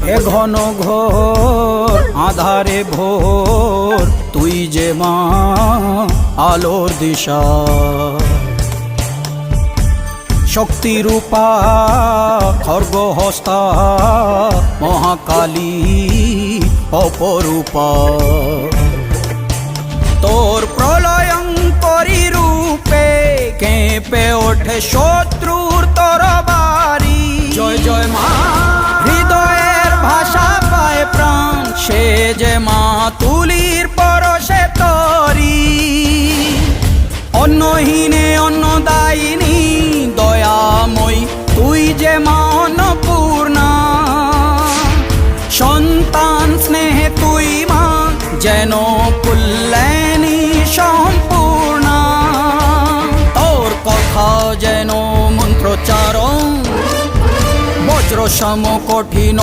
এ ঘন ঘোর আধারে ভোর তুই যে মা আলোর দিশা শক্তিরূপা খর্গহস্তা মহাকালী অপরূপা তোর প্রলয়ঙ্করী রূপে কেঁপে ওঠে শত্রুর তরবারি জয় জয় মা হৃদয়ের ভাষা পায় প্রাণ সে যে মা তুলির পরশে তরি অন্নহীনে অন্নদায়িনী দয়াময়ী তুই যে মা অন্নপূর্ণা সন্তান স্নেহে তুই মা যেন কল্যাণী সম্পূর্ণা তোর কথা যেন মন্ত্রোচ্চারণ বজ্র সম কঠিন